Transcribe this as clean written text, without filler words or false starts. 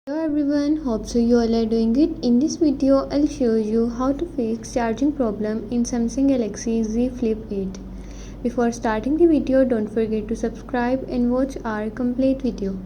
Hello everyone, hope so you all are doing good. In this video, I'll show you how to fix charging problem in Samsung Galaxy Z Flip 8. Before starting the video, don't forget to subscribe and watch our complete video.